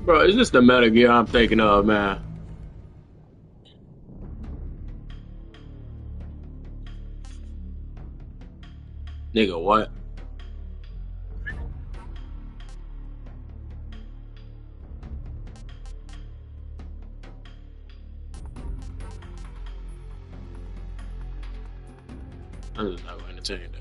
Bro, is this the Metal Gear I'm thinking of, man? Nigga, what? I'm just not going to entertain that.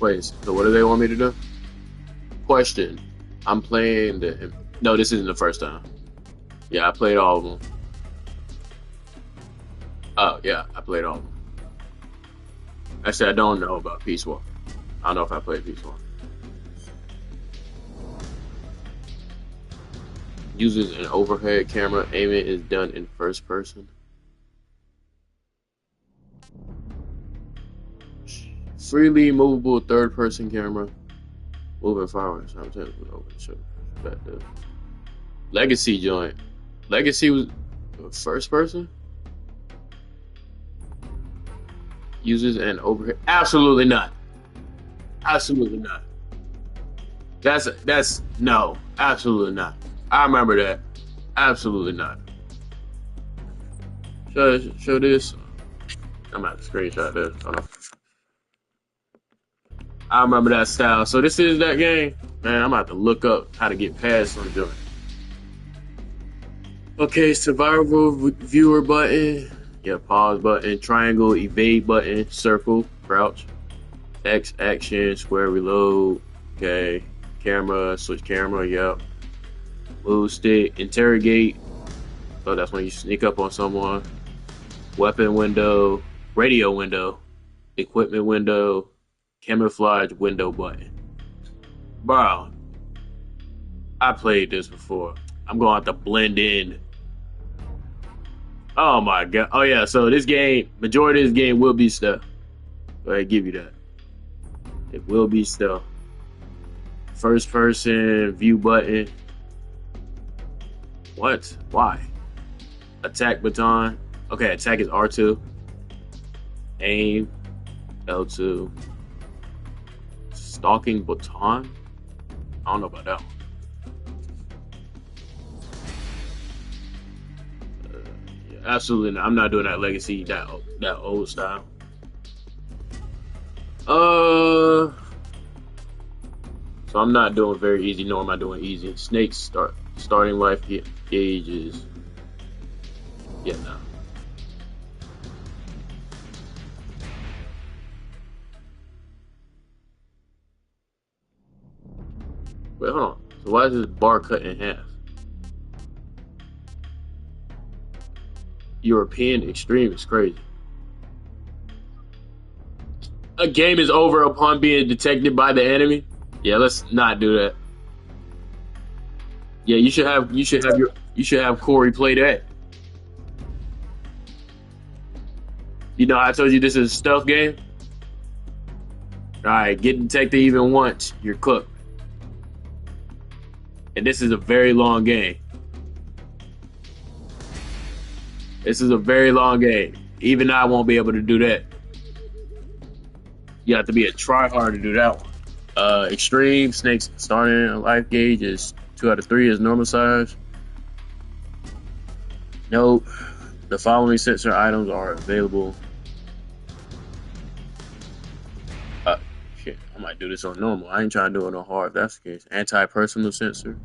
Wait, so what do they want me to do? Question. I'm playing the. No, this isn't the first time. Yeah, I played all of them. Oh, yeah, I played all of them. Actually, I don't know about Peace Walk. I don't know if I played Peace Walk. Uses an overhead camera. Aiming is done in first person. Freely movable third person camera. Moving forward. Sometimes with open shoulder perspective. Legacy joint. Legacy was first person. Uses an overhead. Absolutely not. Absolutely not. That's no. Absolutely not. I remember that. Absolutely not. Show this. I'm gonna have to screenshot this. Hold on. I remember that style. So this is that game. Man, I'm gonna have to look up how to get past some joint. Okay, survival viewer button. Yeah, pause button, triangle, evade button, circle, crouch, X action, square reload. Okay, camera, switch camera. Yep. Move stick, interrogate. So that's when you sneak up on someone. Weapon window, radio window, equipment window, camouflage window button. Bro, I played this before. I'm going to have to blend in. Oh my god. Oh yeah. So this game, majority of this game will be stealth. Go ahead, give you that. It will be stealth. First person view button. What? Why? Attack baton. Okay, attack is R2. Aim L2. Stalking baton. I don't know about that one. Yeah, absolutely not. I'm not doing that legacy that old style. Uh, so I'm not doing very easy, nor am I doing easy. Snakes starting life gauges. Yeah, no. Wait, hold on. So why is this bar cut in half? European extreme is crazy. A game is over upon being detected by the enemy. Yeah, let's not do that. Yeah, you should have Corey play that. You know, I told you this is a stealth game. All right, get detected even once, you're cooked. And this is a very long game. This is a very long game. Even I won't be able to do that. You have to be a tryhard to do that one. Extreme snakes starting life gauge is 2 out of 3 is normal size. Nope. The following sensor items are available. Uh, Shit, I might do this on normal. I ain't trying to do it on hard if that's the case. Anti-personal sensor.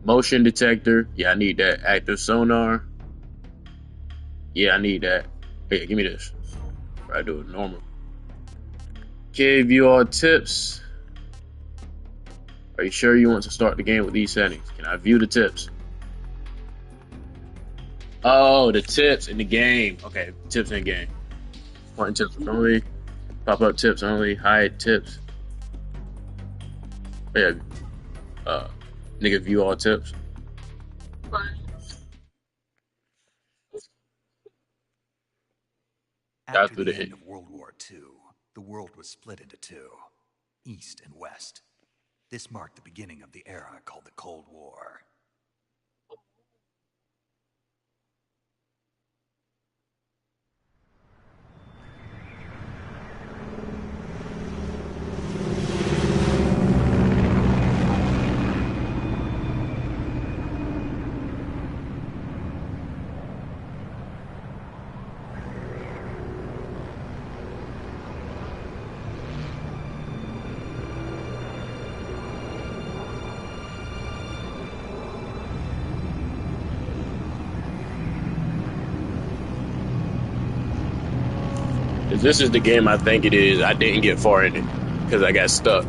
Motion detector. Yeah, I need that. Active sonar. Yeah, I need that. Hey, give me this. I do it normal. Okay, view all tips. Are you sure you want to start the game with these settings? Can I view the tips? Oh, the tips in the game. Okay, tips in game. Important tips only. Pop up tips only. Hide tips. Yeah. Uh, Nigga, view all tips. After After the the end of World War II, the world was split into two, East and West. This marked the beginning of the era called the Cold War. If this is the game I think it is, I didn't get far in it because I got stuck.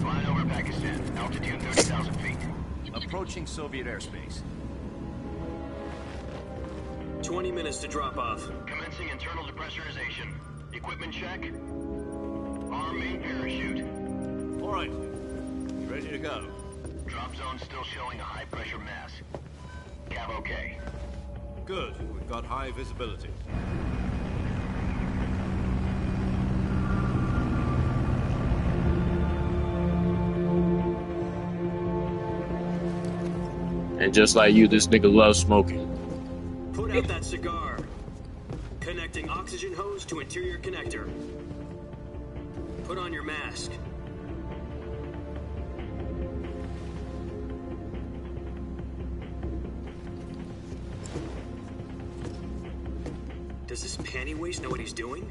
Flying over Pakistan, altitude 30,000 feet. Approaching Soviet airspace. 20 minutes to drop off. Commencing internal depressurization. Equipment check. Arm main parachute. All right. You ready to go? Drop zone still showing a high pressure mass. Cav okay. Good. We've got high visibility. And just like you, this nigga loves smoking. Put out that cigar. Connecting oxygen hose to interior connector. Put on your mask. Does this panty waste know what he's doing?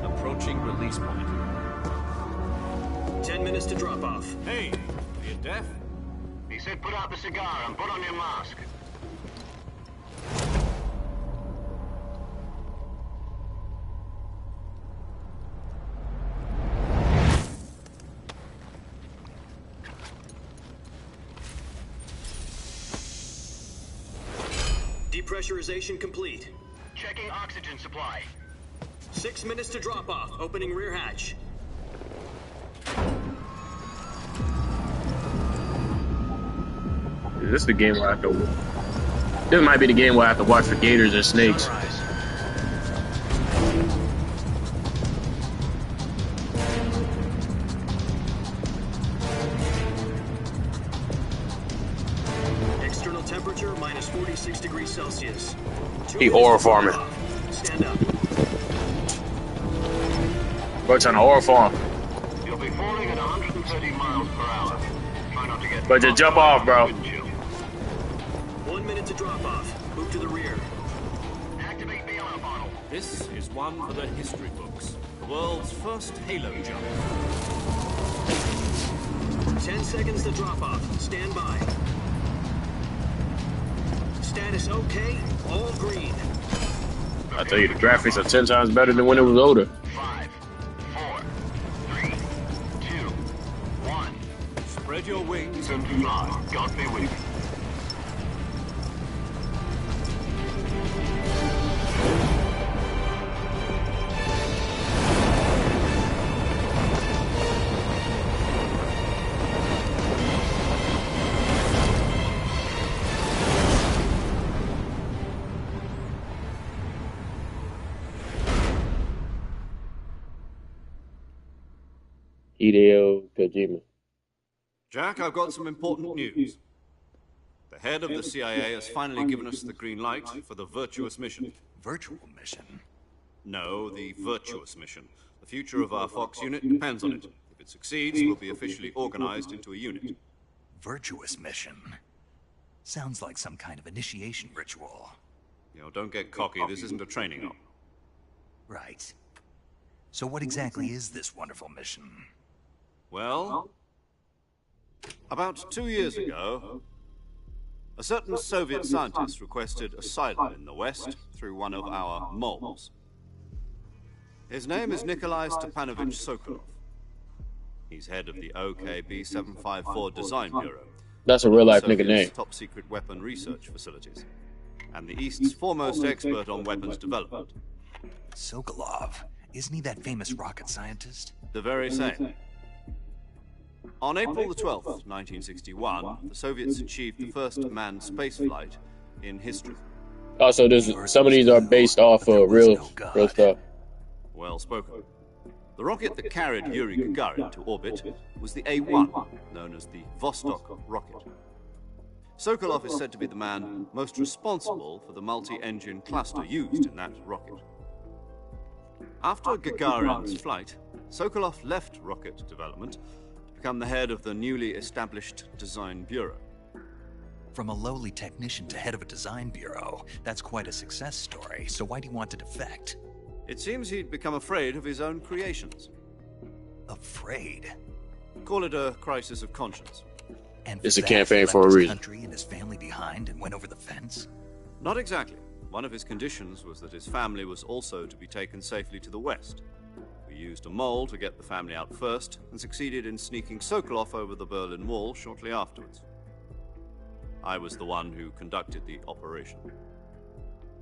Approaching release point. 10 minutes to drop off. Hey, are you deaf? He said put out the cigar and put on your mask. Depressurization complete. Checking oxygen supply. 6 minutes to drop off. Opening rear hatch. Is this the game where I have to... This might be the game where I have to watch for gators and snakes. Sunrise. External temperature minus 46 degrees Celsius. He oil farming. Stand up. Bro, trying to oil farm. You'll be falling at 130 miles per hour. Try not to get... But just jump off, bro. 1 minute to drop off. Move to the rear. Activate the air bottle. This is one for the history books. The world's first halo jump. 10 seconds to drop off. Stand by. Status okay. All green. I tell you, the graphics are 10 times better than when it was older. 5, 4, 3, 2, 1. Spread your wings and Fly. God be with you. Hideo Kojima. Jack, I've got some important news. The head of the CIA has finally given us the green light for the virtuous mission. Virtual mission? No, the virtuous mission. The future of our Fox unit depends on it. If it succeeds, we'll be officially organized into a unit. Virtuous mission? Sounds like some kind of initiation ritual. You know, don't get cocky. This isn't a training op. Right. So what exactly is this wonderful mission? Well, about 2 years ago, a certain Soviet scientist requested asylum in the West through one of our moles. His name is Nikolai Stepanovich Sokolov. He's head of the OKB 754 Design Bureau. That's a real life nigga Soviet's name. top secret weapon research facilities, and the East's foremost expert on weapons development. Sokolov. Isn't he that famous rocket scientist? The very same. On April the 12th, 1961, the Soviets achieved the first manned spaceflight in history. Also, some of these are based off of real stuff. Well spoken. The rocket that carried Yuri Gagarin to orbit was the A-1, known as the Vostok rocket. Sokolov is said to be the man most responsible for the multi-engine cluster used in that rocket. After Gagarin's flight, Sokolov left rocket development to become the head of the newly established Design Bureau. From a lowly technician to head of a design bureau, that's quite a success story. So why do you want to defect? It seems he'd become afraid of his own creations. Afraid? Call it a crisis of conscience. And It's for a that, campaign he for a left his reason. country and his family behind and went over the fence? Not exactly. One of his conditions was that his family was also to be taken safely to the west. We used a mole to get the family out first, and succeeded in sneaking Sokolov over the Berlin Wall shortly afterwards. I was the one who conducted the operation.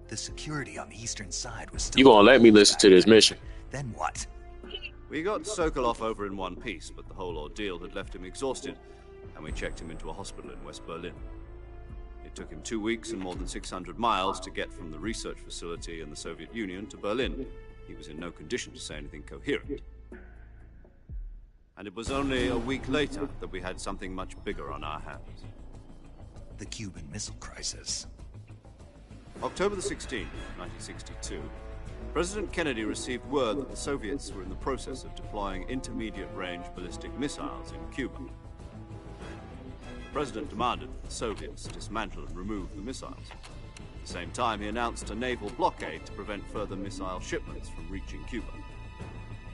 The security on the eastern side was still... You gonna let me listen to this mission? Then what? We got Sokolov over in one piece, but the whole ordeal had left him exhausted, and we checked him into a hospital in West Berlin. It took him 2 weeks and more than 600 miles to get from the research facility in the Soviet Union to Berlin. He was in no condition to say anything coherent. And it was only a week later that we had something much bigger on our hands. The Cuban Missile Crisis. October the 16th, 1962, President Kennedy received word that the Soviets were in the process of deploying intermediate-range ballistic missiles in Cuba. The President demanded that the Soviets dismantle and remove the missiles. At the same time, he announced a naval blockade to prevent further missile shipments from reaching Cuba.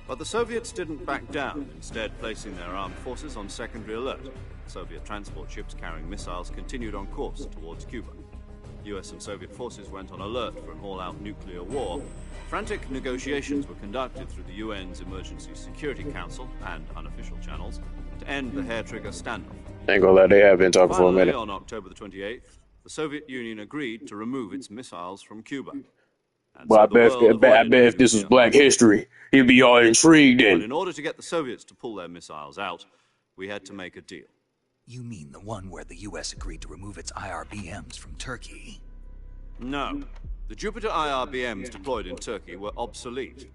But the Soviets didn't back down, instead placing their armed forces on secondary alert. Soviet transport ships carrying missiles continued on course towards Cuba. US and Soviet forces went on alert for an all-out nuclear war. Frantic negotiations were conducted through the UN's Emergency Security Council and unofficial channels to end the hair-trigger standoff. Ain't gonna let they have been talking for a Finally, minute. on October the 28th, the Soviet Union agreed to remove its missiles from Cuba. And Well, so I the bet, world I avoided bet if this was nuclear Black History, he'd be all intrigued But and in order to get the Soviets to pull their missiles out, we had to make a deal. You mean the one where the US agreed to remove its IRBMs from Turkey? No. The Jupiter IRBMs deployed in Turkey were obsolete,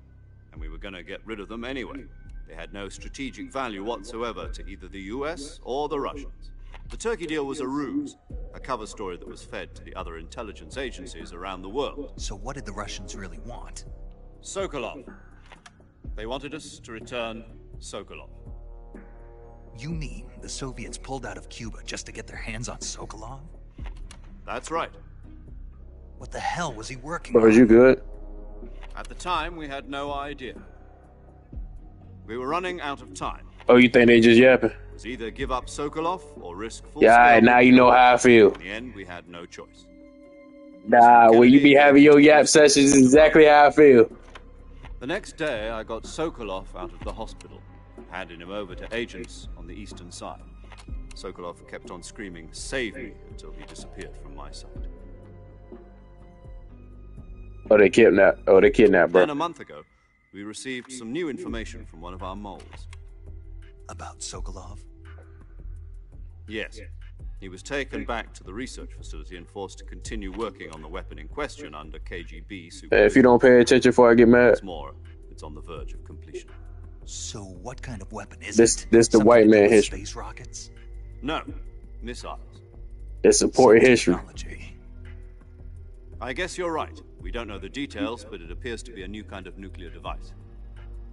and we were going to get rid of them anyway. They had no strategic value whatsoever to either the US or the Russians. The Turkey deal was a ruse, a cover story that was fed to the other intelligence agencies around the world. So what did the Russians really want? Sokolov. They wanted us to return Sokolov. You mean the Soviets pulled out of Cuba just to get their hands on Sokolov? That's right. What the hell was he working bro, on? is you good? At the time, we had no idea. We were running out of time. Oh, you think they just yapping? It was either give up Sokolov or risk full Yeah, all right, now you know how I feel. In the end, we had no choice. Nah, when you be having your yap sessions, is exactly how I feel. The next day, I got Sokolov out of the hospital, handing him over to agents on the eastern side. Sokolov kept on screaming, "Save me," until he disappeared from my sight. Oh, they kidnapped. Oh, they kidnapped, bro. Then a month ago, we received some new information from one of our moles. About Sokolov? Yes. He was taken back to the research facility and forced to continue working on the weapon in question under KGB supervision. Hey, if you don't pay attention before I get mad. What's more, it's on the verge of completion. So what kind of weapon is This it? the Something white to do man with history. Space rockets? No, missiles. It's important Some history. technology. I guess you're right. We don't know the details, but it appears to be a new kind of nuclear device.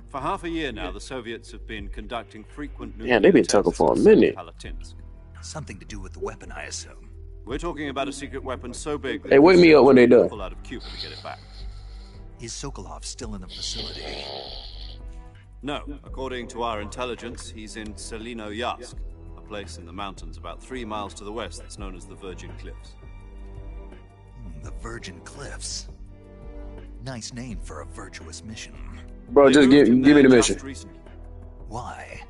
For half a year now, the Soviets have been conducting frequent nuclear Yeah, they've been tests talking for a at minute. Palatinsk. Something to do with the weapon, I assume. We're talking about a secret weapon so big that Hey, wake me up when they done. pull out of Cuba to get it back. Is Sokolov still in the facility? No, according to our intelligence, he's in Selino-Yarsk, a place in the mountains about 3 miles to the west that's known as the Virgin Cliffs. The Virgin Cliffs. Nice name for a virtuous mission. Bro, They just moved give him me there the just mission. recently. Why?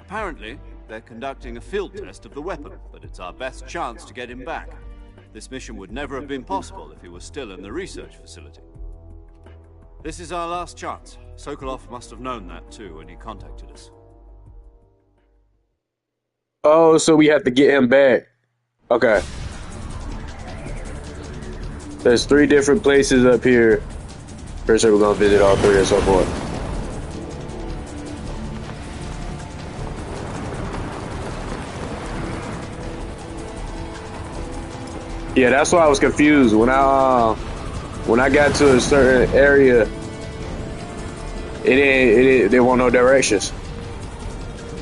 Apparently, they're conducting a field test of the weapon, but it's our best chance to get him back. This mission would never have been possible if he was still in the research facility. This is our last chance. Sokolov must have known that too when he contacted us. Oh, so we have to get him back. Okay. There's 3 different places up here. First, we're gonna visit all 3 and so forth. Yeah, that's why I was confused when I got to a certain area. There weren't no directions,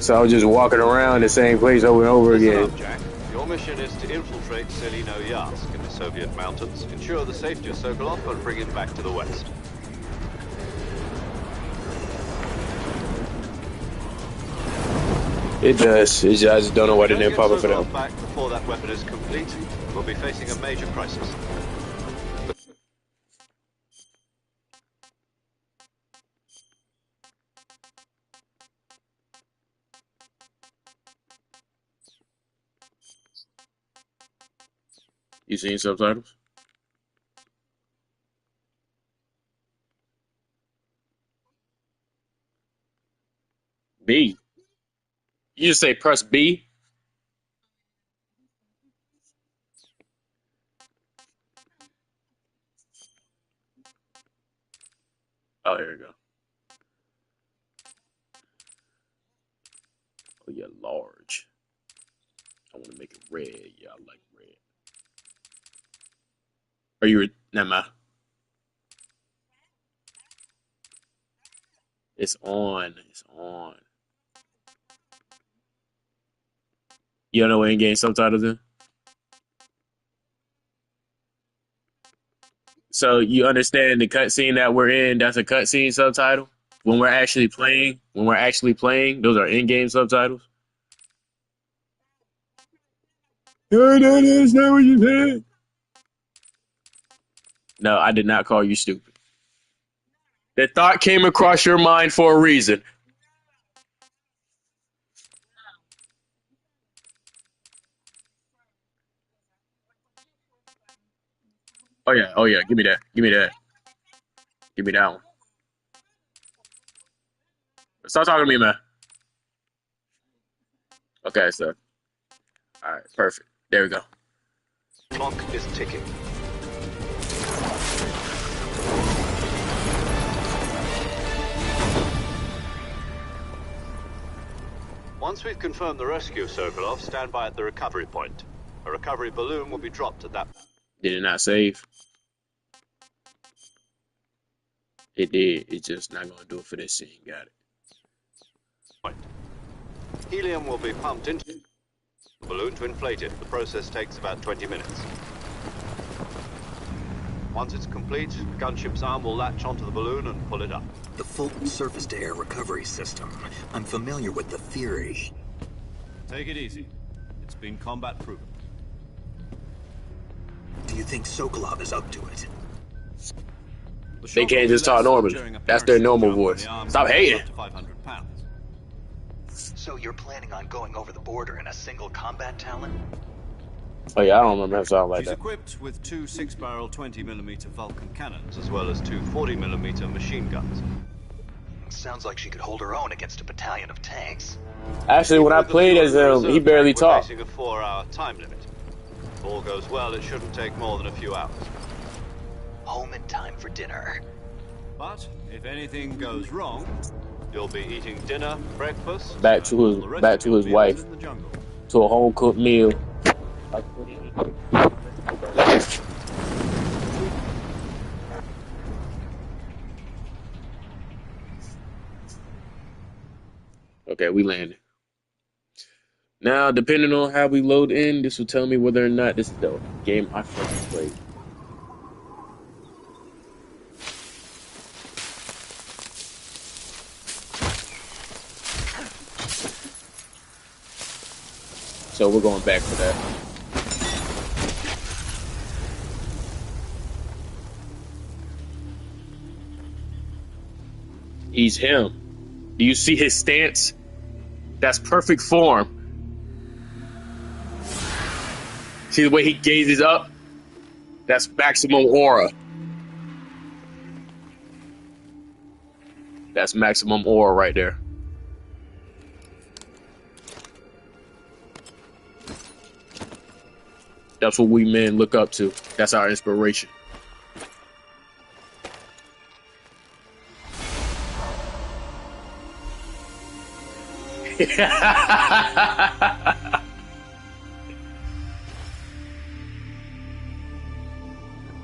so I was just walking around the same place over and over again. Listen up, Jack. Your mission is to infiltrate Selino-Yarsk in the Soviet mountains, ensure the safety of Sokolov, and bring him back to the west. It does. I just don't know why it didn't pop up for Get them. Sokolov back before that weapon is complete, we'll be facing a major crisis. You seen subtitles? B. You just say press B. Oh, here we go. Oh yeah, large. I want to make it red. Yeah, I like red. Are you? Never mind. It's on. It's on. You don't know what in-game subtitles is? So you understand the cutscene that we're in? That's a cutscene subtitle. When we're actually playing, those are in-game subtitles. No, no, that's not what you said. No, I did not call you stupid. The thought came across your mind for a reason. Oh yeah, oh yeah. Give me that. Give me that. Give me that one. Stop talking to me, man. Okay, so all right, perfect. There we go. Clock is ticking. Once we've confirmed the rescue of Sokolov, stand by at the recovery point. A recovery balloon will be dropped at that. Did it not save? It did. It's just not gonna do it for this scene. Got it. point. Helium will be pumped into the balloon to inflate it. The process takes about 20 minutes. Once it's complete, the gunship's arm will latch onto the balloon and pull it up. The Fulton surface-to-air recovery system. I'm familiar with the theory. Take it easy. It's been combat proven. Do you think Sokolov is up to it? They can't just talk normally. That's their normal voice. Stop hating. 500 pounds. So you're planning on going over the border in a single combat Talon? Oh yeah, I don't remember that sound like She's that. equipped with 2 6-barrel 20mm Vulcan cannons, as well as 2 40mm machine guns. Sounds like she could hold her own against a battalion of tanks. Actually, when I played as him, he barely talked. We're facing a 4-hour time limit. If all goes well, it shouldn't take more than a few hours. Home in time for dinner. But if anything goes wrong, you'll be eating dinner, breakfast, Back to and all the rest back of to your his meals wife, in the jungle. to a home cooked meal. Okay, we landed. Now, depending on how we load in, this will tell me whether or not this is the game I first played. So we're going back for that. He's him. Do you see his stance? That's perfect form. See the way he gazes up? That's maximum aura. That's maximum aura right there. That's what we men look up to. That's our inspiration.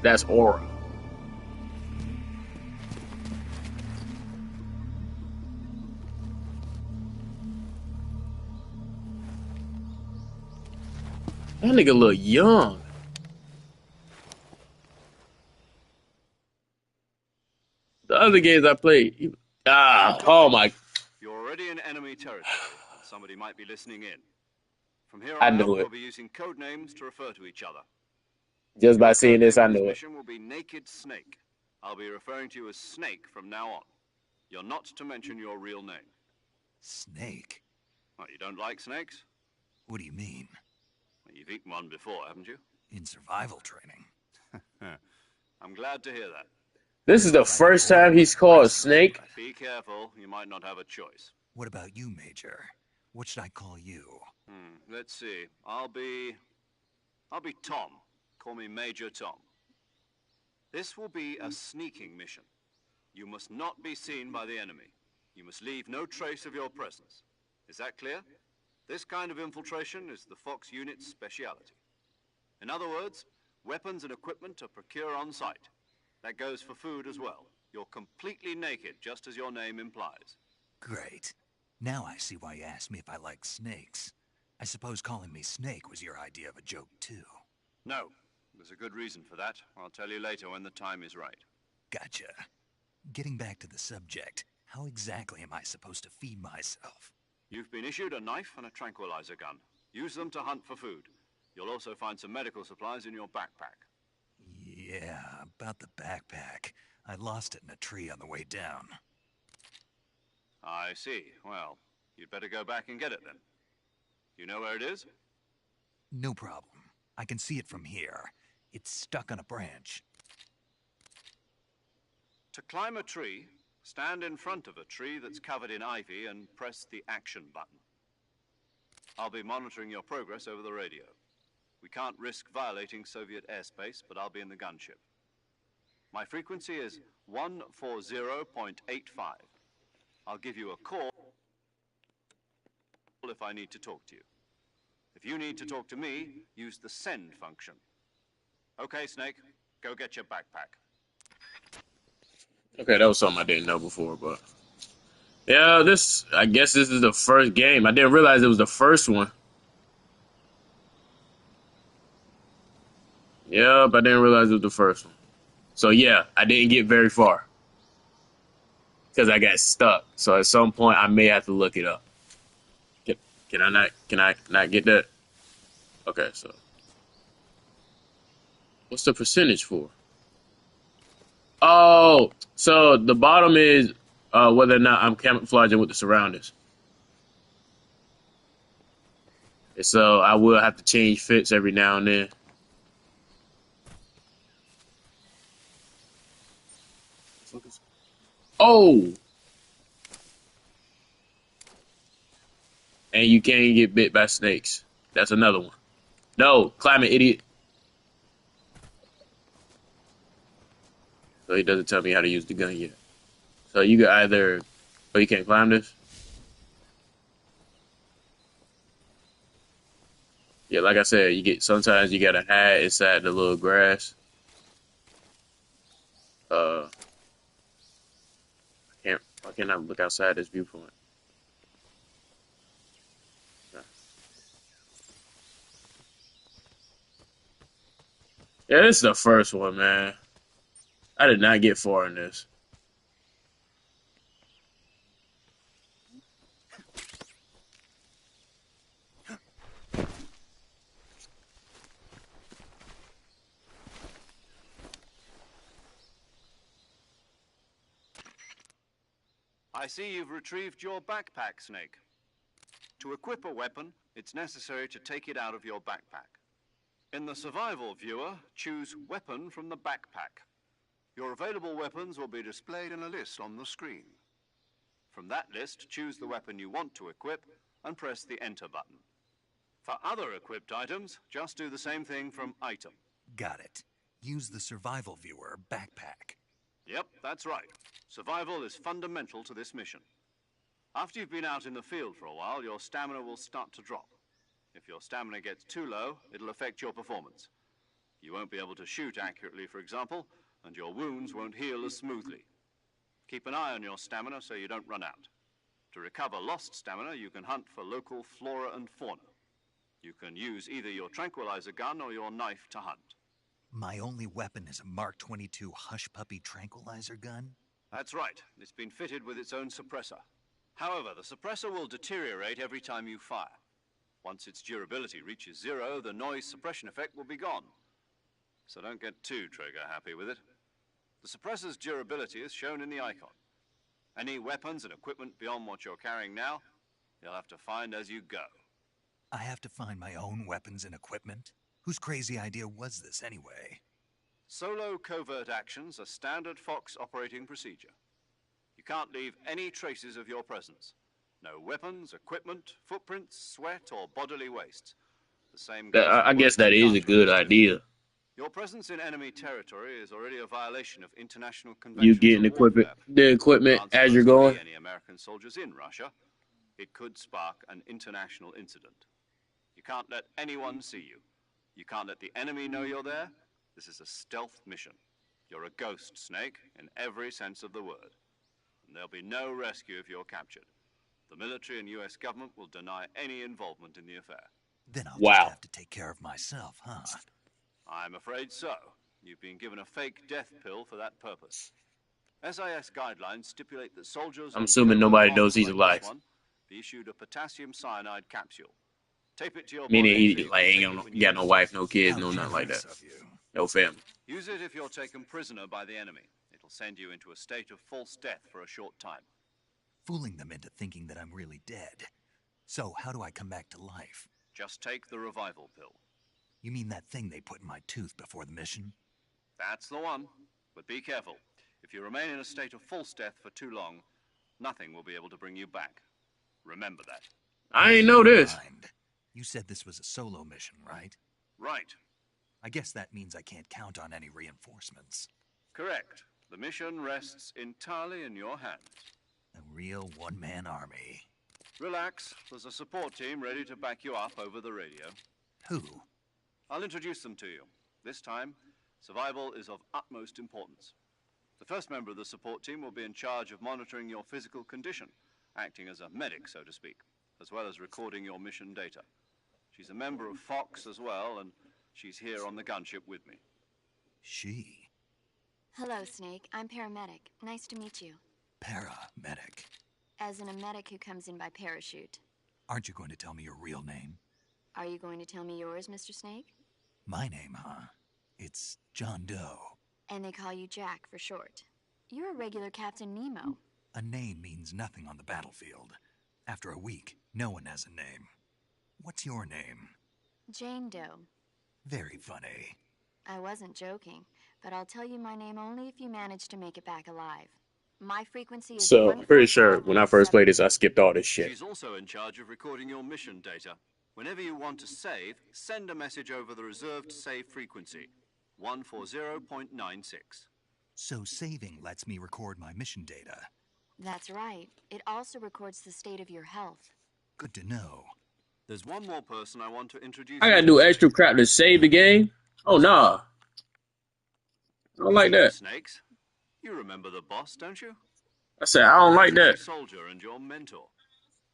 That's aura. That nigga look young. The other games I played, oh my. You're already in enemy territory. Somebody might be listening in. From here I on knew out, it. we'll be using code names to refer to each other. Just by Your seeing code this, name I for knew it. mission will be Naked Snake. I'll be referring to you as Snake from now on. You're not to mention your real name. Snake? Well, you don't like snakes? What do you mean? Well, you've eaten one before, haven't you? In survival training. I'm glad to hear that. This is the first time he's called Snake. Be careful, you might not have a choice. What about you, Major? What should I call you? Let's see. I'll be Tom. Call me Major Tom. This will be a sneaking mission. You must not be seen by the enemy. You must leave no trace of your presence. Is that clear? This kind of infiltration is the Fox unit's speciality. In other words, weapons and equipment are procured on site. That goes for food as well. You're completely naked, just as your name implies. Great. Now I see why you asked me if I like snakes. I suppose calling me Snake was your idea of a joke, too. No. There's a good reason for that. I'll tell you later when the time is right. Gotcha. Getting back to the subject, how exactly am I supposed to feed myself? You've been issued a knife and a tranquilizer gun. Use them to hunt for food. You'll also find some medical supplies in your backpack. Yeah, about the backpack. I lost it in a tree on the way down. I see. Well, you'd better go back and get it then. You know where it is? No problem. I can see it from here. It's stuck on a branch. To climb a tree, stand in front of a tree that's covered in ivy and press the action button. I'll be monitoring your progress over the radio. We can't risk violating Soviet airspace, but I'll be in the gunship. My frequency is 140.85. I'll give you a call if I need to talk to you. If you need to talk to me, use the send function. Okay, Snake, go get your backpack. Okay, that was something I didn't know before, but yeah, I guess this is the first game. I didn't realize it was the first one. Yep, I didn't realize it was the first one. So yeah, I didn't get very far because I got stuck. So at some point, I may have to look it up. Can I not get that? Okay, so what's the percentage for? Oh, so the bottom is whether or not I'm camouflaging with the surroundings. And so I will have to change fits every now and then. Oh! And you can't get bit by snakes. That's another one. No, climb it, idiot. So he doesn't tell me how to use the gun yet. So you can either... Oh, you can't climb this? Yeah, like I said, sometimes you gotta hide inside the little grass. Why can't I look outside this viewpoint? Yeah, this is the first one, man. I did not get far in this. I see you've retrieved your backpack, Snake. To equip a weapon, it's necessary to take it out of your backpack. In the survival viewer, choose Weapon from the backpack. Your available weapons will be displayed in a list on the screen. From that list, choose the weapon you want to equip and press the Enter button. For other equipped items, just do the same thing from Item. Got it. Use the survival viewer backpack. Yep, that's right. Survival is fundamental to this mission. After you've been out in the field for a while, your stamina will start to drop. If your stamina gets too low, it'll affect your performance. You won't be able to shoot accurately, for example, and your wounds won't heal as smoothly. Keep an eye on your stamina so you don't run out. To recover lost stamina, you can hunt for local flora and fauna. You can use either your tranquilizer gun or your knife to hunt. My only weapon is a Mark 22 Hush Puppy tranquilizer gun? That's right. It's been fitted with its own suppressor. However, the suppressor will deteriorate every time you fire. Once its durability reaches 0, the noise suppression effect will be gone. So don't get too trigger-happy with it. The suppressor's durability is shown in the icon. Any weapons and equipment beyond what you're carrying now, you'll have to find as you go. I have to find my own weapons and equipment? Whose crazy idea was this anyway? Solo covert actions are standard Fox operating procedure. You can't leave any traces of your presence. No weapons, equipment, footprints, sweat, or bodily waste. The same goes I for guess work that you is a can't good register. idea. Your presence in enemy territory is already a violation of international You conventions getting on warfare. the equipment Aren't as you're supposed to going. be any American soldiers in Russia. It could spark an international incident. You can't let anyone see you. You can't let the enemy know you're there. This is a stealth mission. You're a ghost, Snake, in every sense of the word. And there'll be no rescue if you're captured. The military and US government will deny any involvement in the affair. Then I'll just Wow. have to take care of myself, huh? I'm afraid so. You've been given a fake death pill for that purpose. SIS guidelines stipulate that soldiers I'm on assuming covert nobody comms knows he's like alive. this one be issued a potassium cyanide capsule. Tape it to your Meaning body so he you like can take ain't it got when no, you got no need wife, it. no kids, How no nothing like that. generous of you. No family. Use it if you're taken prisoner by the enemy. It'll send you into a state of false death for a short time. Fooling them into thinking that I'm really dead. So how do I come back to life? Just take the revival pill. You mean that thing they put in my tooth before the mission? That's the one. But be careful. If you remain in a state of false death for too long, nothing will be able to bring you back. Remember that. I ain't know this. Mind. You said this was a solo mission, right? Right. I guess that means I can't count on any reinforcements. Correct. The mission rests entirely in your hands. A real one-man army. Relax. There's a support team ready to back you up over the radio. Who? I'll introduce them to you. This time, survival is of utmost importance. The first member of the support team will be in charge of monitoring your physical condition, acting as a medic, so to speak, as well as recording your mission data. She's a member of Fox as well, and she's here on the gunship with me. She. Hello, Snake. I'm paramedic. Nice to meet you. Paramedic. As in a medic who comes in by parachute. Aren't you going to tell me your real name? Are you going to tell me yours, Mr. Snake? My name, huh? It's John Doe. And they call you Jack for short. You're a regular Captain Nemo. A name means nothing on the battlefield. After a week, no one has a name. What's your name? Jane Doe. Very funny. I wasn't joking, but I'll tell you my name only if you manage to make it back alive. My frequency is So I'm pretty sure when I first played this, I skipped all this shit. She's also in charge of recording your mission data. Whenever you want to save, send a message over the reserved save frequency, 140.96. So saving lets me record my mission data. That's right. It also records the state of your health. Good to know. There's one more person I want to introduce. I gotta do extra crap to save the game? Oh, nah. I don't like that. Snakes. You remember the boss, don't you? I said, I don't like that. Soldier and your mentor.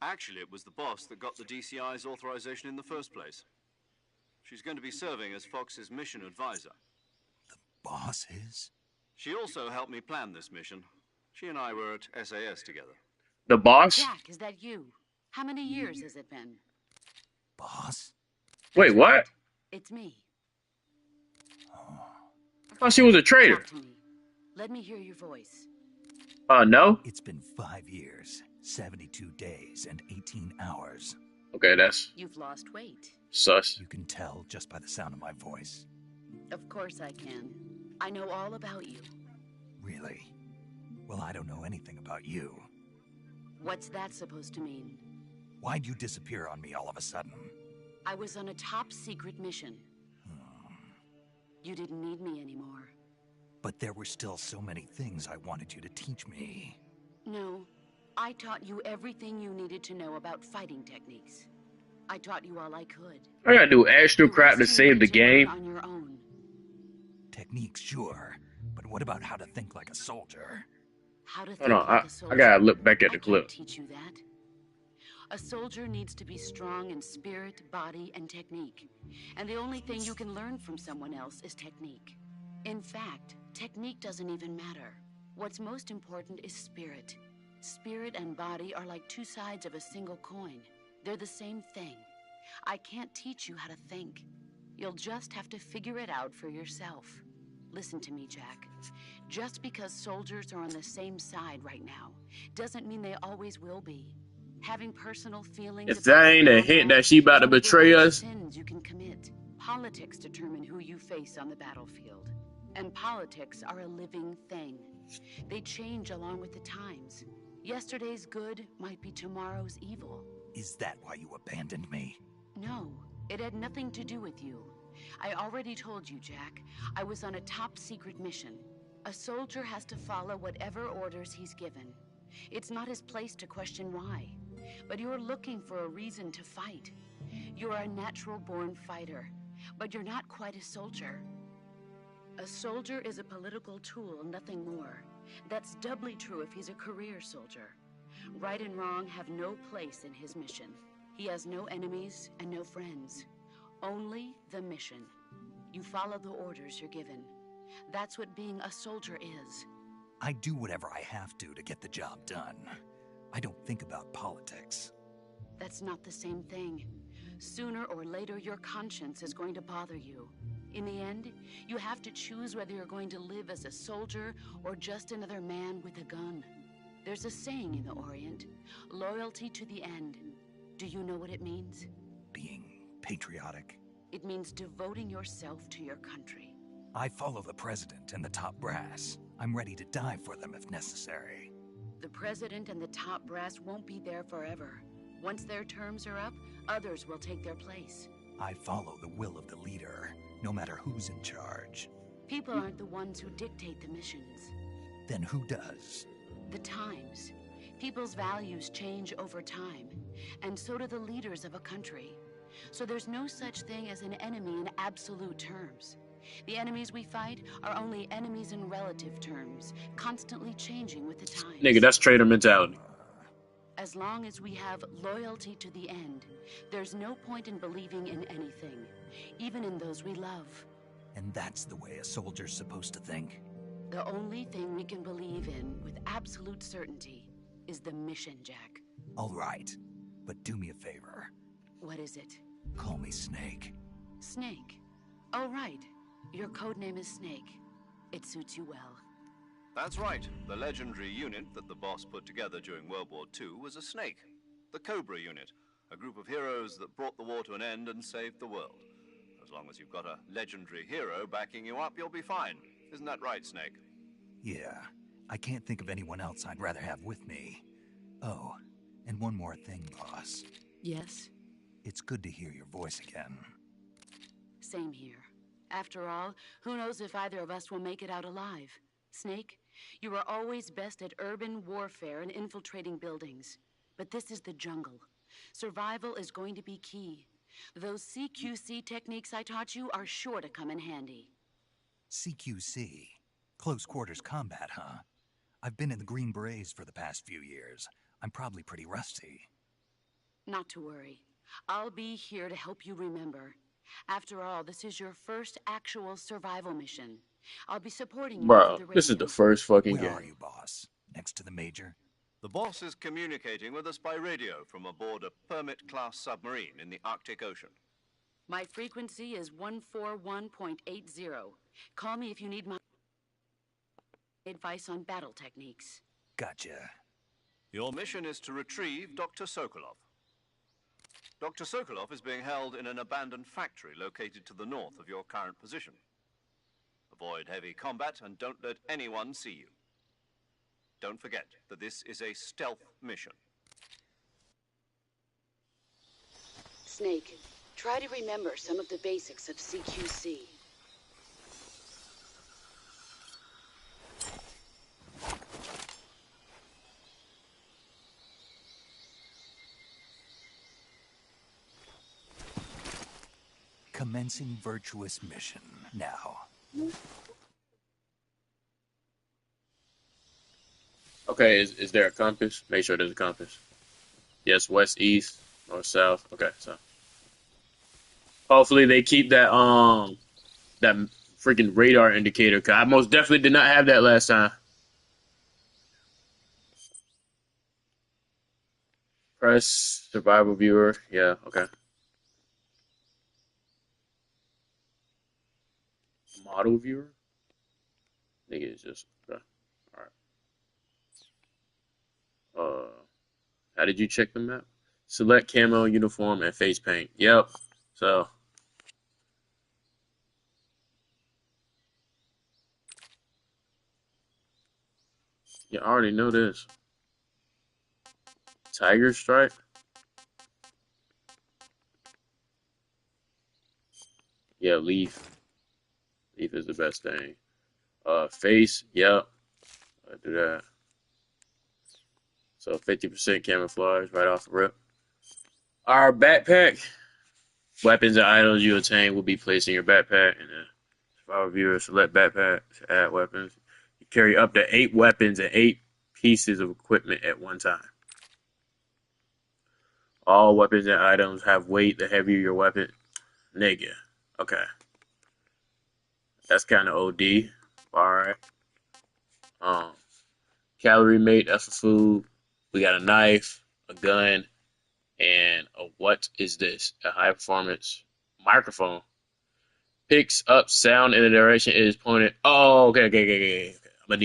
Actually, it was the boss that got the DCI's authorization in the first place. She's going to be serving as Fox's mission advisor. The boss is? She also helped me plan this mission. She and I were at SAS together. The boss? Jack, is that you? How many years has it been? Boss? Wait, what? It's me. I thought she was a traitor. Talk to me. Let me hear your voice. No? It's been 5 years, 72 days, and 18 hours. Okay, that's You've lost weight. sus. You can tell just by the sound of my voice. Of course I can. I know all about you. Really? Well, I don't know anything about you. What's that supposed to mean? Why'd you disappear on me all of a sudden? I was on a top secret mission. You didn't need me anymore. But there were still so many things I wanted you to teach me. No, I taught you everything you needed to know about fighting techniques. I taught you all I could. I gotta do extra crap to rest you save the needed to learn game. on your own. Techniques, sure. But what about how to think like a soldier? How to think Hold on, like a I soldier. gotta look back at I the can't clip. teach you that. A soldier needs to be strong in spirit, body, and technique. And the only thing you can learn from someone else is technique. In fact, technique doesn't even matter. What's most important is spirit. Spirit and body are like two sides of a single coin. They're the same thing. I can't teach you how to think. You'll just have to figure it out for yourself. Listen to me, Jack. Just because soldiers are on the same side right now doesn't mean they always will be. Having personal feelings. If that ain't a hint that she about to betray us. Sins you can commit. Politics determine who you face on the battlefield. And politics are a living thing. They change along with the times. Yesterday's good might be tomorrow's evil. Is that why you abandoned me? No, it had nothing to do with you. I already told you, Jack. I was on a top-secret mission. A soldier has to follow whatever orders he's given. It's not his place to question why. But you're looking for a reason to fight. You're a natural-born fighter, but you're not quite a soldier. A soldier is a political tool, nothing more. That's doubly true if he's a career soldier. Right and wrong have no place in his mission. He has no enemies and no friends. Only the mission. You follow the orders you're given. That's what being a soldier is. I do whatever I have to get the job done. I don't think about politics. That's not the same thing. Sooner or later, your conscience is going to bother you. In the end, you have to choose whether you're going to live as a soldier or just another man with a gun. There's a saying in the Orient, loyalty to the end. Do you know what it means? Being patriotic. It means devoting yourself to your country. I follow the president and the top brass. I'm ready to die for them if necessary. The president and the top brass won't be there forever. Once their terms are up, others will take their place. I follow the will of the leader, no matter who's in charge. People aren't the ones who dictate the missions. Then who does? The times. People's values change over time, and so do the leaders of a country. So there's no such thing as an enemy in absolute terms. The enemies we fight are only enemies in relative terms, constantly changing with the times. Nigga, that's traitor mentality. As long as we have loyalty to the end, there's no point in believing in anything, even in those we love. And that's the way a soldier's supposed to think? The only thing we can believe in with absolute certainty is the mission, Jack. All right, but do me a favor. What is it? Call me Snake. Snake? Oh, right. Your code name is Snake. It suits you well. That's right. The legendary unit that the boss put together during World War II was a snake. The Cobra unit, a group of heroes that brought the war to an end and saved the world. As long as you've got a legendary hero backing you up, you'll be fine. Isn't that right, Snake? Yeah. I can't think of anyone else I'd rather have with me. Oh, and one more thing, boss. Yes? It's good to hear your voice again. Same here. After all, who knows if either of us will make it out alive? Snake, you were always best at urban warfare and infiltrating buildings. But this is the jungle. Survival is going to be key. Those CQC techniques I taught you are sure to come in handy. CQC? Close quarters combat, huh? I've been in the Green Berets for the past few years. I'm probably pretty rusty. Not to worry. I'll be here to help you remember. After all, this is your first actual survival mission. I'll be supporting you Bro, through the this is radio. the first fucking Where game. are you, boss? Next to the major? The boss is communicating with us by radio from aboard a Permit-class submarine in the Arctic Ocean. My frequency is 141.80. Call me if you need my advice on battle techniques. Gotcha. Your mission is to retrieve Dr. Sokolov. Dr. Sokolov is being held in an abandoned factory located to the north of your current position. Avoid heavy combat and don't let anyone see you. Don't forget that this is a stealth mission. Snake, try to remember some of the basics of CQC. Commencing virtuous mission now. Okay, is there a compass? Make sure there's a compass. Yes, west, east, north, south. Okay, so hopefully they keep that that freaking radar indicator. 'Cause I most definitely did not have that last time. Press survival viewer. Yeah, okay. Model viewer. I think it's just okay. All right. How did you check the map? Select camo, uniform, and face paint. Yep. So You already know this. Tiger Stripe. Yeah, Leaf. Leaf is the best thing. Face. Yep. I do that. So 50% camouflage right off the rip. Our backpack. Weapons and items you attain will be placed in your backpack. And if our viewers select backpack to add weapons, you carry up to 8 weapons and 8 pieces of equipment at one time. All weapons and items have weight. The heavier your weapon, nigga. Okay, that's kind of OD. All right. Calorie mate. That's for food. We got a knife, a gun, and a what is this? A high performance microphone. Picks up sound in the direction it is pointed. Oh, okay. I'm gonna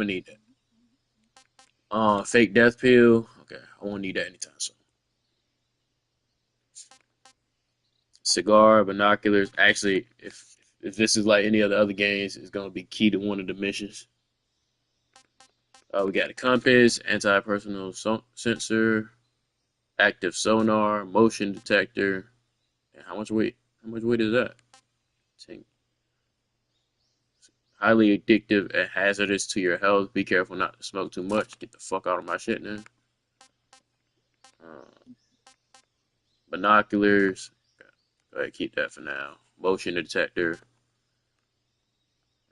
need that. Fake death pill. Okay, I won't need that anytime soon. Cigar, binoculars. Actually, if this is like any of the other games, it's gonna be key to one of the missions. We got a compass, anti-personal sensor, active sonar, motion detector. And how much weight? How much weight is that? 10. Highly addictive and hazardous to your health. Be careful not to smoke too much. Get the fuck out of my shit now. Binoculars. Go ahead, keep that for now. Motion detector.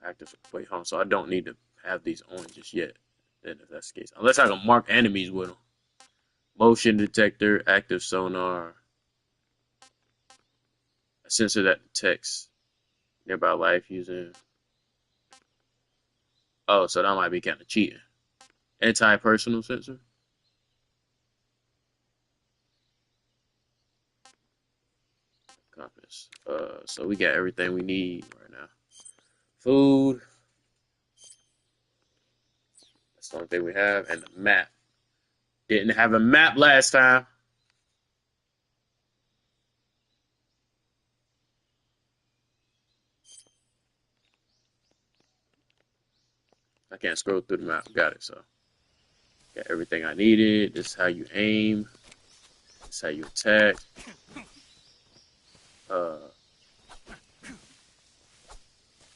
Active. Wait, hold on. So I don't need to have these on just yet. Then if that's the case, unless I can mark enemies with them. Motion detector, active sonar, a sensor that detects nearby life using. Oh, so that might be kind of cheating. Anti-personal sensor. Compass. So we got everything we need right now. Food. That's the only thing we have, and the map. Didn't have a map last time. I can't scroll through the map. Got it. So got everything I needed. This is how you aim. This is how you attack.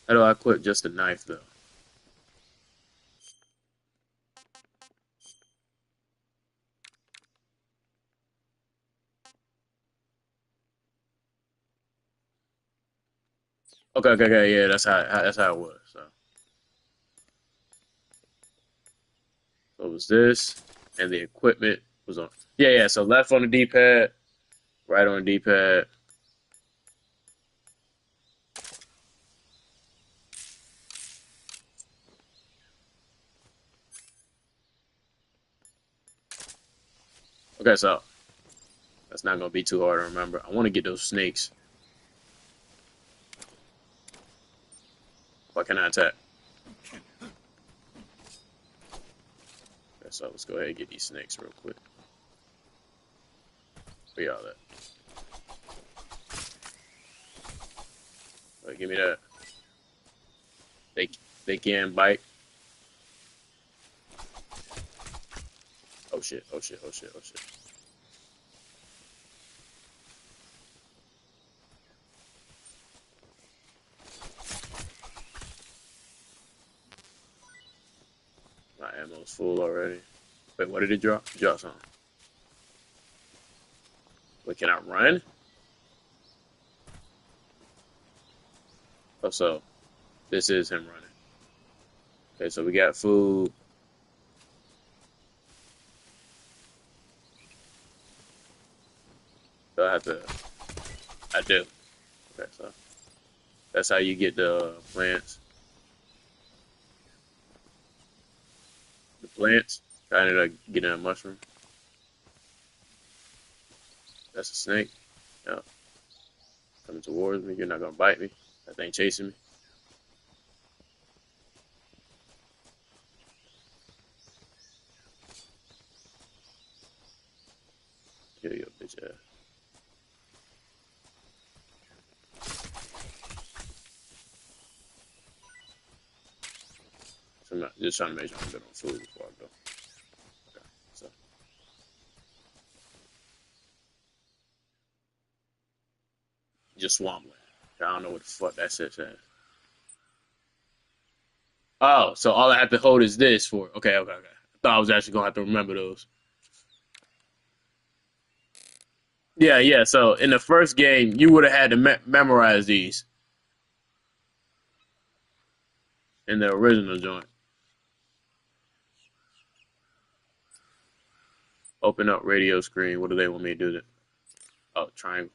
How do I equip just a knife though? Okay, yeah, that's how it was. So it was this, and the equipment was on. Yeah. So left on the D-pad, right on the D-pad. Okay, so that's not gonna be too hard to remember. I want to get those snakes. What can I attack? Okay, so let's go ahead and get these snakes real quick. Where y'all at? Wait, give me that. They can bite. Oh shit. My ammo's full already. Wait, what did it drop? It dropped something. Wait, can I run? Oh, so this is him running. Okay, so we got food. So I do. Okay, so that's how you get the plants. The plants. I ended up getting a mushroom. That's a snake. Yeah. Coming towards me. You're not gonna bite me. That thing chasing me. Kill your bitch ass. not just trying to make sure I'm good on food before I go. Okay, so just swampland. I don't know what the fuck that shit says. Oh, so all I have to hold is this for. Okay. I thought I was actually gonna have to remember those. Yeah. So in the first game, you would have had to memorize these in the original joint. Open up radio screen. What do they want me to do? Oh, triangle.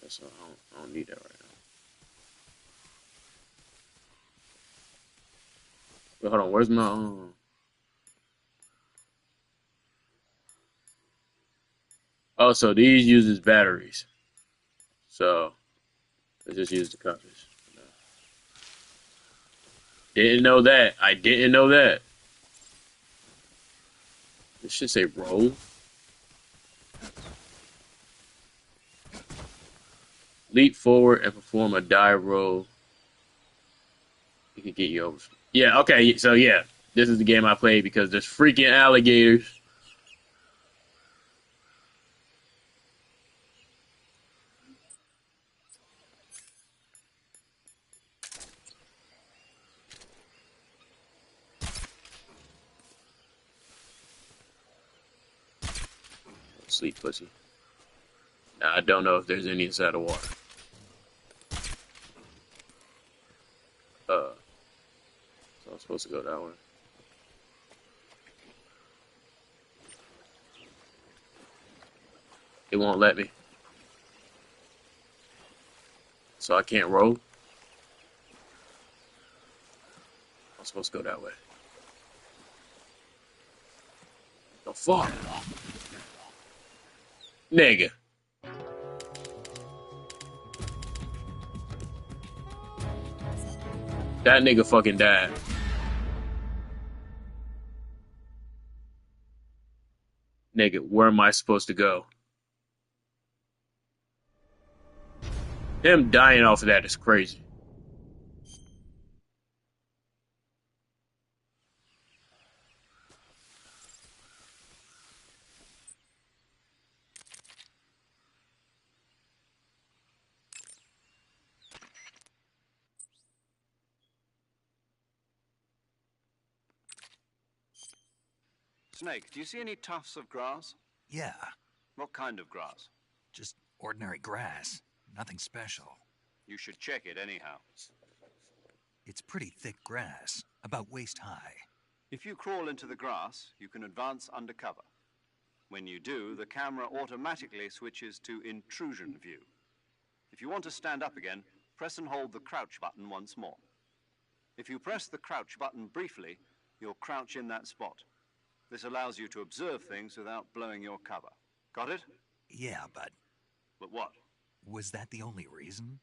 So I don't need that right now. Wait, hold on. Where's my Oh, so these uses batteries. So let's just use the compass. Didn't know that. I didn't know that. This should say roll. Leap forward and perform a dive roll. It can get you over. Yeah, okay. So yeah, this is the game I played because there's freaking alligators. Sleep, pussy. Now, I don't know if there's any inside the water. So I'm supposed to go that way. It won't let me. So I can't roll. I'm supposed to go that way. The fuck? Nigga. That nigga fucking died. Nigga, where am I supposed to go? Him dying off of that is crazy. Snake, do you see any tufts of grass? Yeah, What kind of grass? just ordinary grass. Nothing special. You should check it anyhow. It's pretty thick grass, about waist high. If you crawl into the grass, you can advance undercover. When you do, the camera automatically switches to intrusion view. If you want to stand up again, press and hold the crouch button once more. If you press the crouch button briefly, you'll crouch in that spot. This allows you to observe things without blowing your cover. Got it? Yeah, but But what? was that the only reason?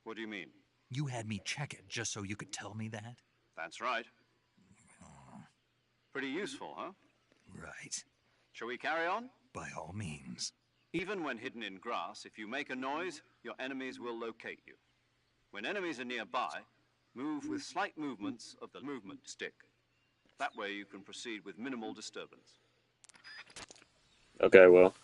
What do you mean? You had me check it just so you could tell me that? That's right. Pretty useful, huh? Right. Shall we carry on? By all means. Even when hidden in grass, if you make a noise, your enemies will locate you. When enemies are nearby, move with slight movements of the movement stick. That way you can proceed with minimal disturbance. Okay, well.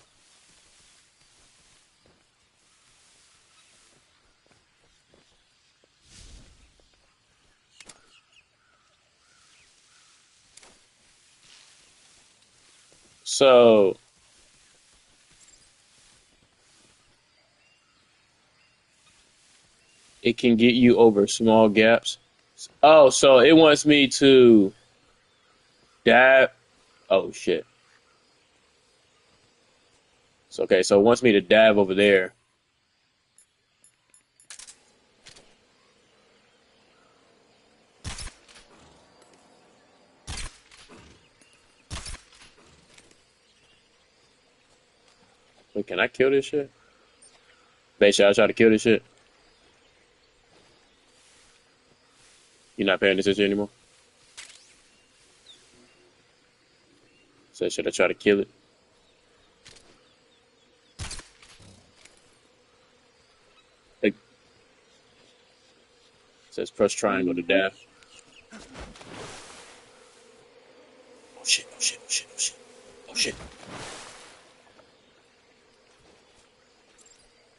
So it can get you over small gaps. Oh, so it wants me to dive. Oh shit. So okay, so it wants me to dive over there. Wait, can I kill this shit? Basically, I try to kill this shit. You're not paying attention anymore? So should I try to kill it? It says press triangle to dash. Oh shit, oh shit, oh shit, oh shit. Oh shit.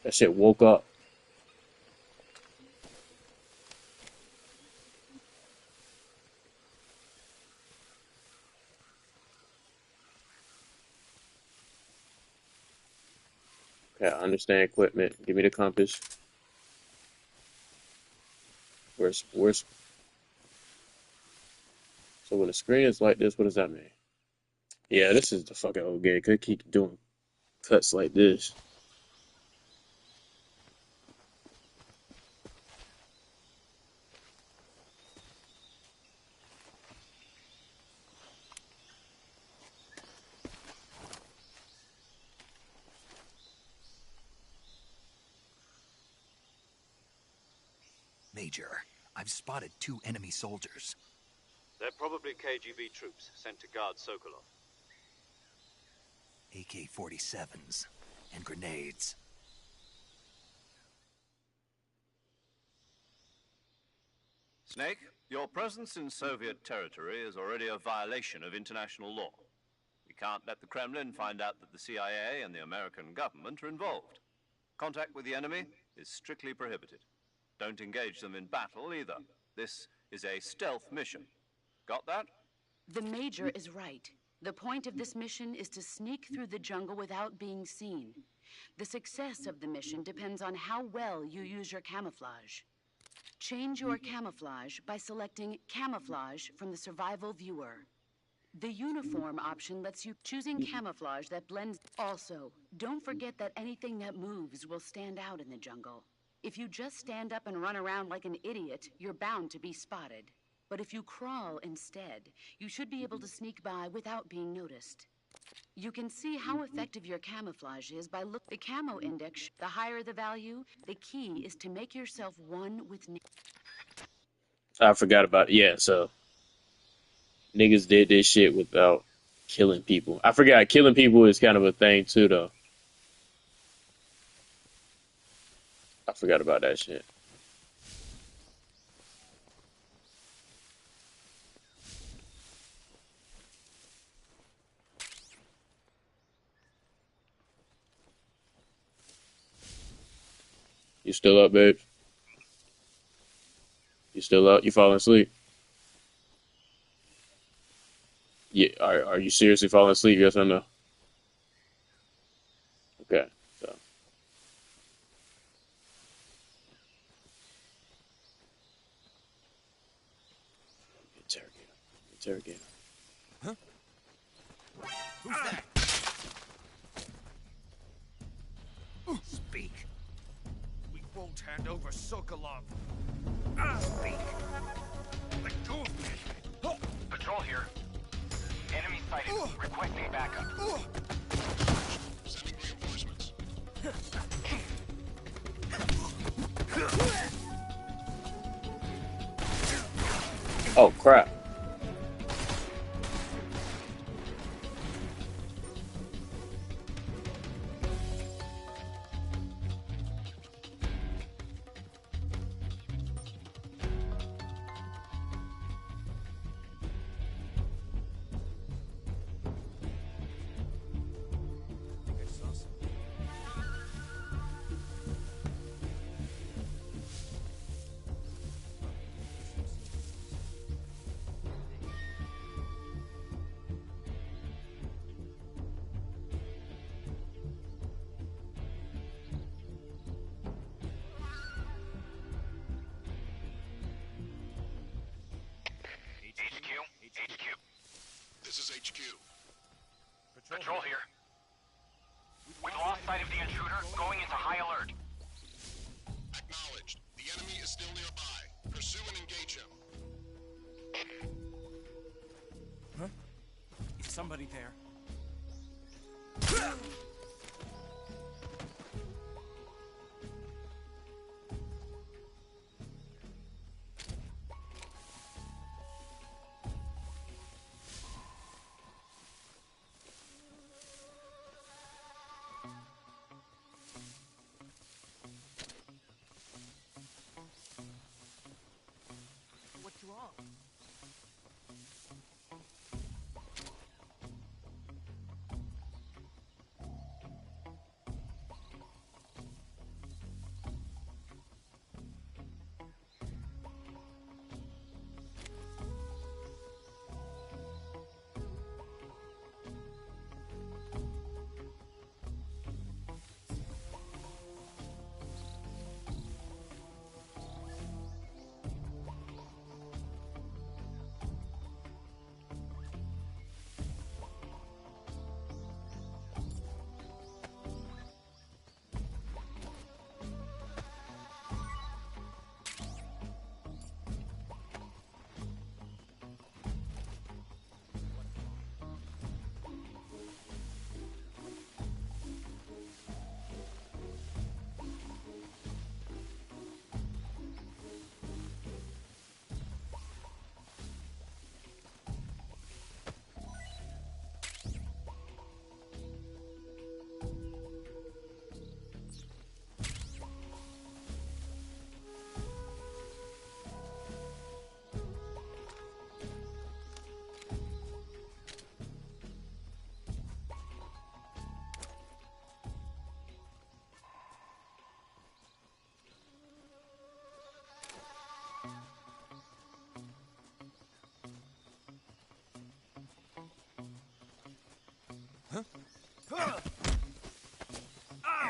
That shit woke up. Okay, I understand equipment. Give me the compass. Where's so when the screen is like this, what does that mean? Yeah, this is the fucking old game. Could keep doing cuts like this. Major, I've spotted 2 enemy soldiers. They're probably KGB troops sent to guard Sokolov. AK-47s and grenades. Snake, your presence in Soviet territory is already a violation of international law. We can't let the Kremlin find out that the CIA and the American government are involved. Contact with the enemy is strictly prohibited. Don't engage them in battle either. This is a stealth mission. Got that? The Major is right. The point of this mission is to sneak through the jungle without being seen. The success of the mission depends on how well you use your camouflage. Change your camouflage by selecting Camouflage from the Survival Viewer. The uniform option lets you choosing camouflage that blends. Also, don't forget that anything that moves will stand out in the jungle. If you just stand up and run around like an idiot, you're bound to be spotted. But if you crawl instead, you should be able to sneak by without being noticed. You can see how effective your camouflage is by the camo index. The higher the value, the key is to make yourself one with I forgot about it. Yeah, so niggas did this shit without killing people. I forgot killing people is kind of a thing too, though. I forgot about that shit. You still up, babe? You still up? You falling asleep? Yeah. Are you seriously falling asleep? Yes or no? Okay. So interrogate him. Interrogate him. Huh? Who's that? Speak. We won't hand over Sokolov. Speak. Let go of me. Patrol here. Enemy sighted. Requesting backup. Sending reinforcements. Oh crap. HQ. This is HQ. Patrol here. We've lost sight of the intruder. Going into high alert. Acknowledged. The enemy is still nearby. Pursue and engage him. Huh? Is somebody there?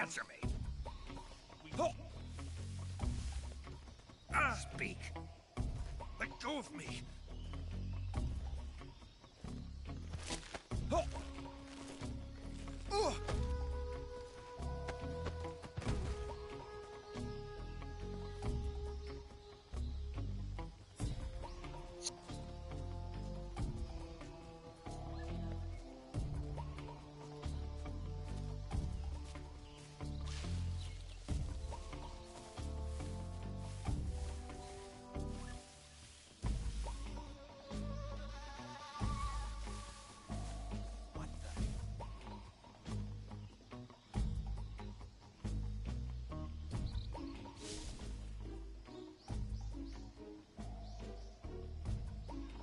Answer me. Speak. Let go of me.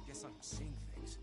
Guess I'm seeing things.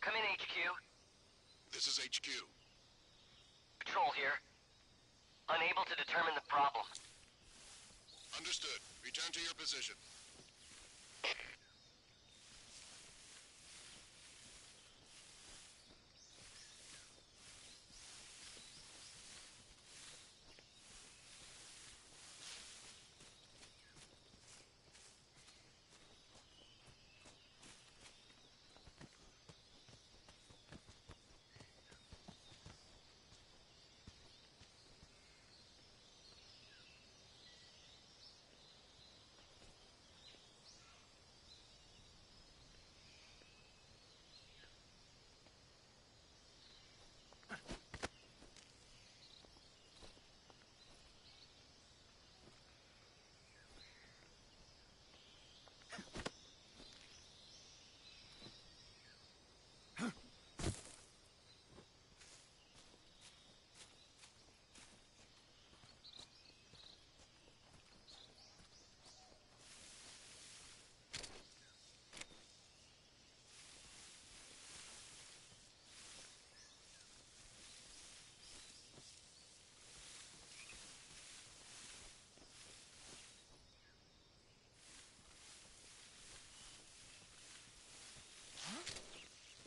Come in, HQ. This is HQ. Patrol here. Unable to determine the problem. Understood. Return to your position.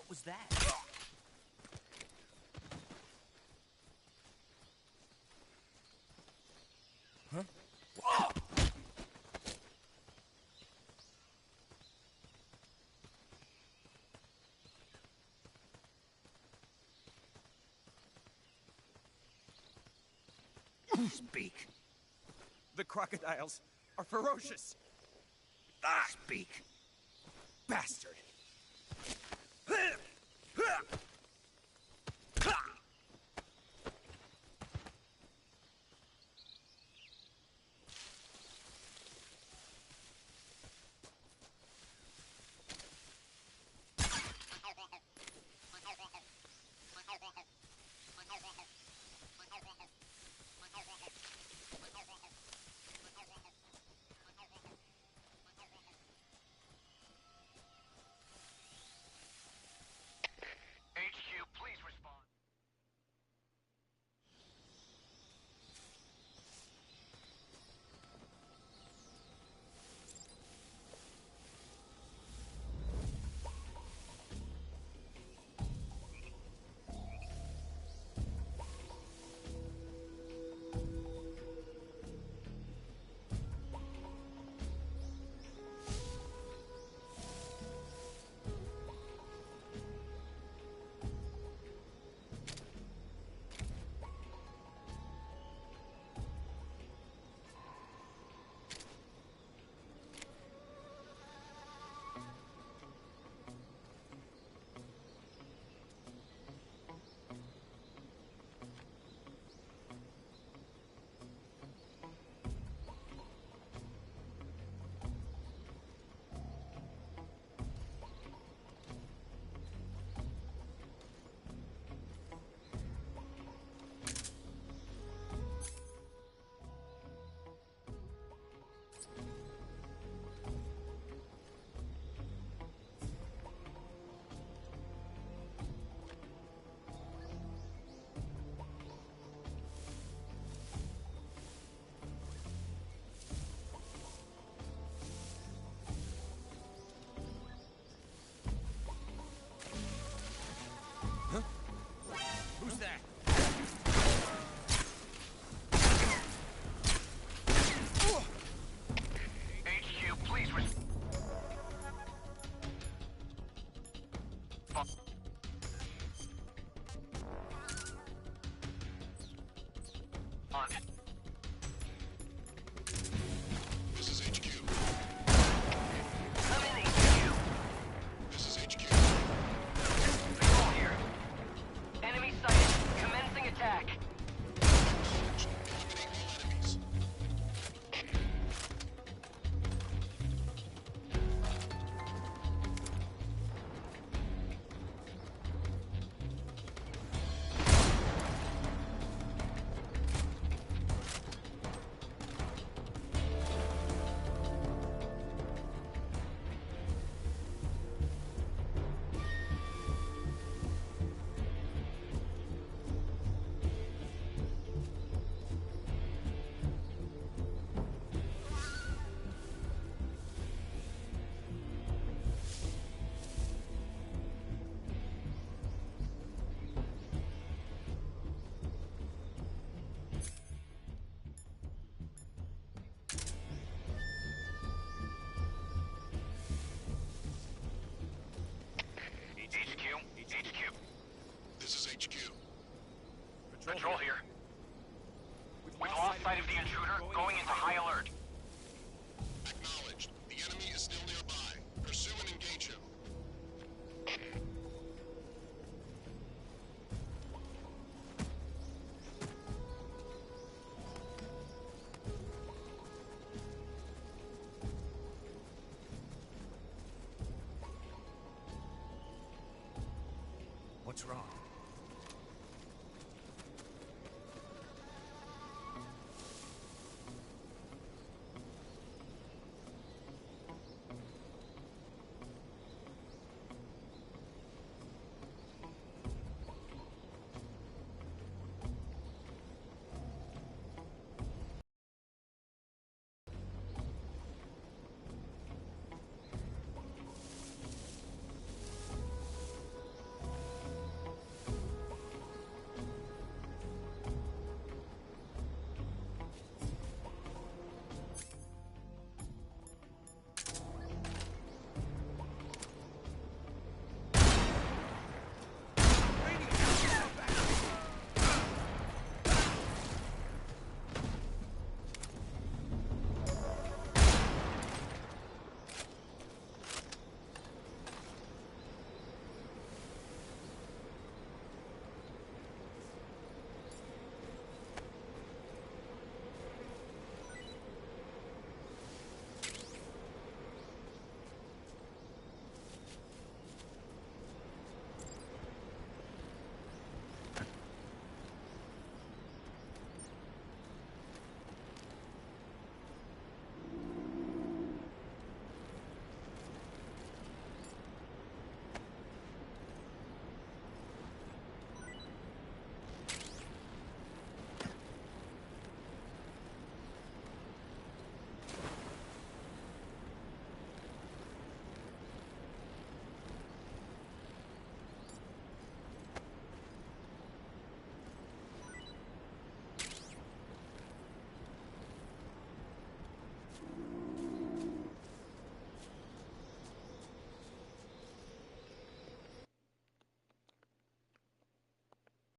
What was that? Huh? Speak. The crocodiles are ferocious. Speak. Bastard. Control here. We've lost sight of the intruder, going into high alert. Acknowledged. The enemy is still nearby. Pursue and engage him. What's wrong?